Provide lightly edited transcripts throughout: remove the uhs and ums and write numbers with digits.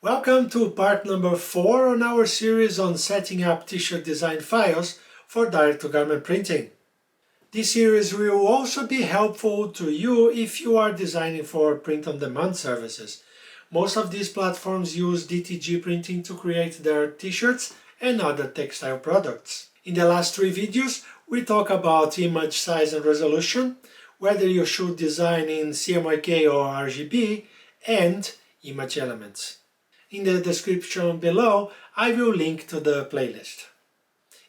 Welcome to part number 4 on our series on setting up t-shirt design files for direct-to-garment printing. This series will also be helpful to you if you are designing for print-on-demand services. Most of these platforms use DTG printing to create their t-shirts and other textile products. In the last 3 videos, we talk about image size and resolution, whether you should design in CMYK or RGB, and image elements. In the description below, I will link to the playlist.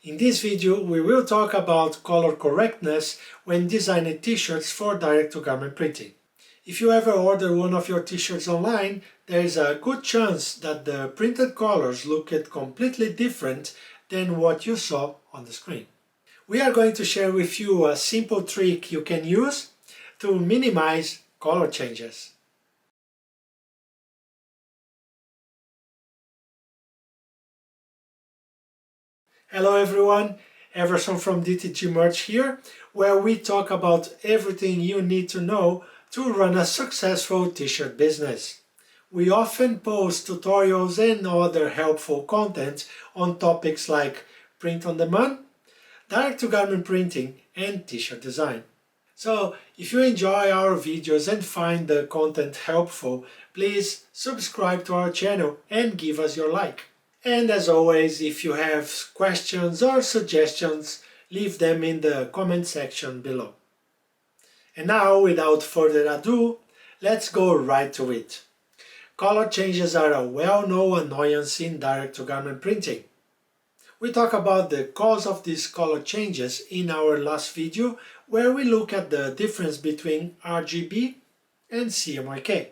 In this video, we will talk about color correctness when designing t-shirts for direct-to-garment printing. If you ever order one of your t-shirts online, there is a good chance that the printed colors look completely different than what you saw on the screen. We are going to share with you a simple trick you can use to minimize color changes. Hello everyone, Everson from DTG Merch here, where we talk about everything you need to know to run a successful t-shirt business. We often post tutorials and other helpful content on topics like print on demand, direct-to-garment printing, and t-shirt design. So, if you enjoy our videos and find the content helpful, please subscribe to our channel and give us your like. And as always, if you have questions or suggestions, leave them in the comment section below. And now, without further ado, let's go right to it. Color changes are a well-known annoyance in direct-to-garment printing. We talk about the cause of these color changes in our last video, where we look at the difference between RGB and CMYK.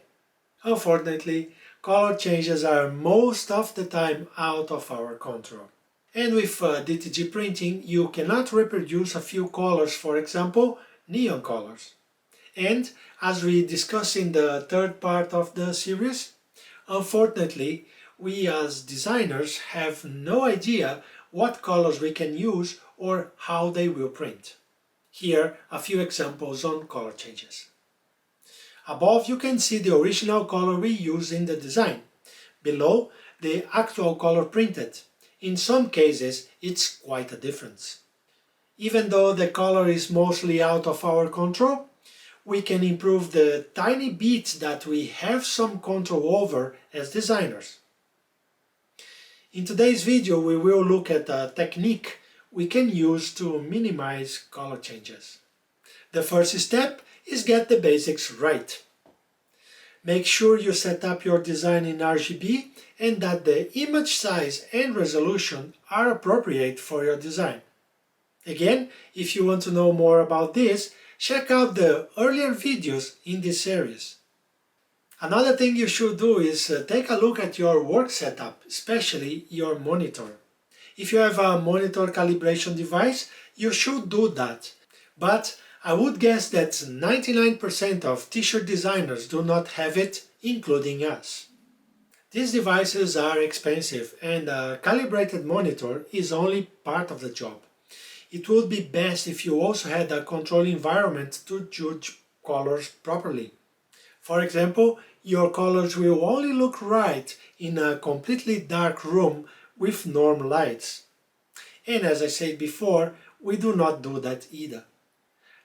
Unfortunately, color changes are most of the time out of our control. And with DTG printing, you cannot reproduce a few colors, for example, neon colors. And as we discussed in the third part of the series, unfortunately, we as designers have no idea what colors we can use or how they will print. Here, a few examples on color changes. Above you can see the original color we use in the design. Below, the actual color printed. In some cases, it's quite a difference. Even though the color is mostly out of our control, we can improve the tiny bits that we have some control over as designers. In today's video, we will look at a technique we can use to minimize color changes. The first step is get the basics right. Make sure you set up your design in RGB and that the image size and resolution are appropriate for your design. Again, if you want to know more about this, check out the earlier videos in this series. Another thing you should do is take a look at your work setup, especially your monitor. If you have a monitor calibration device, you should do that. But I would guess that 99% of t-shirt designers do not have it, including us. These devices are expensive and a calibrated monitor is only part of the job. It would be best if you also had a control environment to judge colors properly. For example, your colors will only look right in a completely dark room with normal lights. And as I said before, we do not do that either.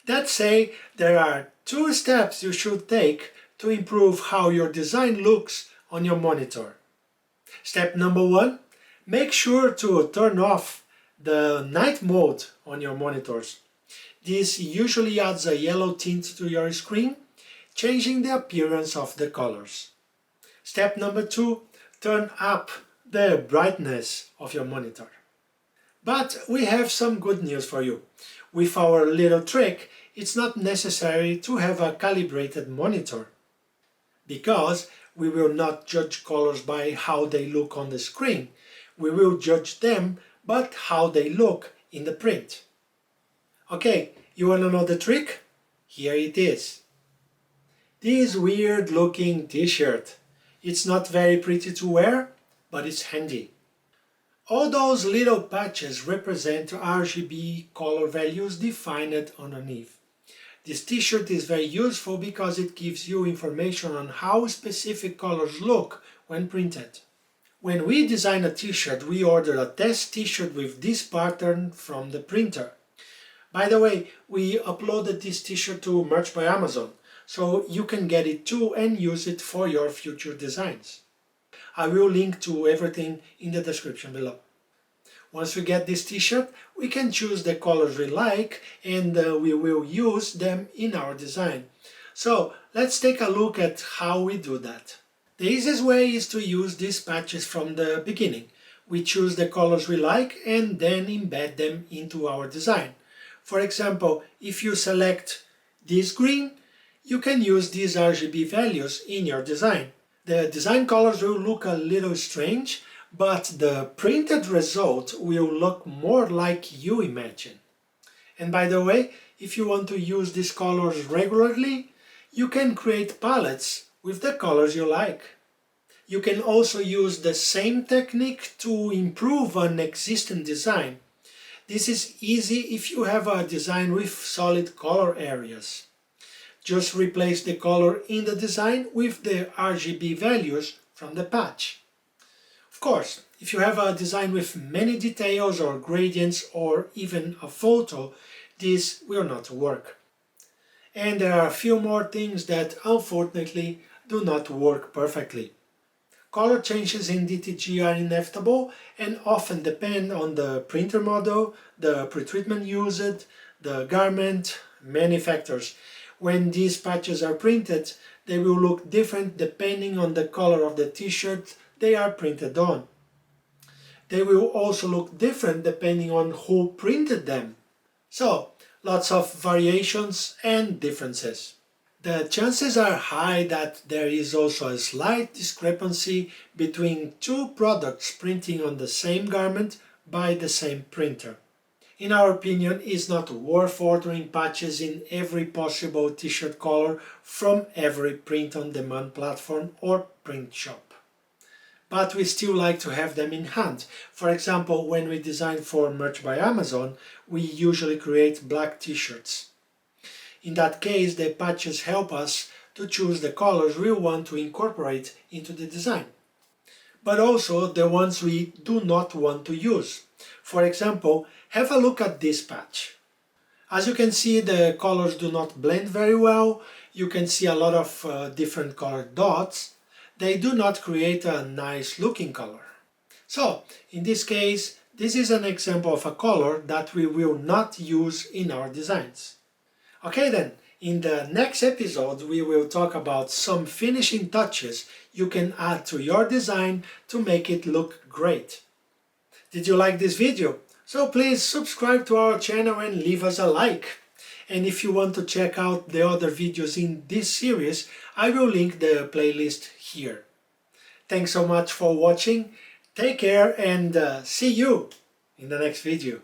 That said, there are 2 steps you should take to improve how your design looks on your monitor. Step number 1, make sure to turn off the night mode on your monitors. This usually adds a yellow tint to your screen, changing the appearance of the colors. Step number 2, turn up the brightness of your monitor. But we have some good news for you. With our little trick, it's not necessary to have a calibrated monitor, because we will not judge colors by how they look on the screen. We will judge them by how they look in the print. Okay, you want to know the trick? Here it is. This weird looking t-shirt. It's not very pretty to wear, but it's handy. All those little patches represent RGB color values defined underneath. This t-shirt is very useful because it gives you information on how specific colors look when printed. When we design a t-shirt, we order a test t-shirt with this pattern from the printer. By the way, we uploaded this t-shirt to Merch by Amazon, so you can get it too and use it for your future designs. I will link to everything in the description below. Once we get this t-shirt, we can choose the colors we like and we will use them in our design. So let's take a look at how we do that. The easiest way is to use these patches from the beginning. We choose the colors we like and then embed them into our design. For example, if you select this green, you can use these RGB values in your design. The design colors will look a little strange, but the printed result will look more like you imagine. And by the way, if you want to use these colors regularly, you can create palettes with the colors you like. You can also use the same technique to improve an existing design. This is easy if you have a design with solid color areas. Just replace the color in the design with the RGB values from the patch. Of course, if you have a design with many details or gradients or even a photo, this will not work. And there are a few more things that unfortunately do not work perfectly. Color changes in DTG are inevitable and often depend on the printer model, the pretreatment used, the garment, many factors. When these patches are printed, they will look different depending on the color of the t-shirt they are printed on. They will also look different depending on who printed them. So, lots of variations and differences. The chances are high that there is also a slight discrepancy between two products printing on the same garment by the same printer. In our opinion, it's not worth ordering patches in every possible t-shirt color from every print-on-demand platform or print shop. But we still like to have them in hand. For example, when we design for Merch by Amazon, we usually create black t-shirts. In that case, the patches help us to choose the colors we want to incorporate into the design, but also the ones we do not want to use. For example, have a look at this patch. As you can see, the colors do not blend very well. You can see a lot of different colored dots. They do not create a nice looking color. So, in this case, this is an example of a color that we will not use in our designs. Okay then, in the next episode we will talk about some finishing touches you can add to your design to make it look great. Did you like this video? So please subscribe to our channel and leave us a like. And if you want to check out the other videos in this series, I will link the playlist here. Thanks so much for watching, take care and see you in the next video.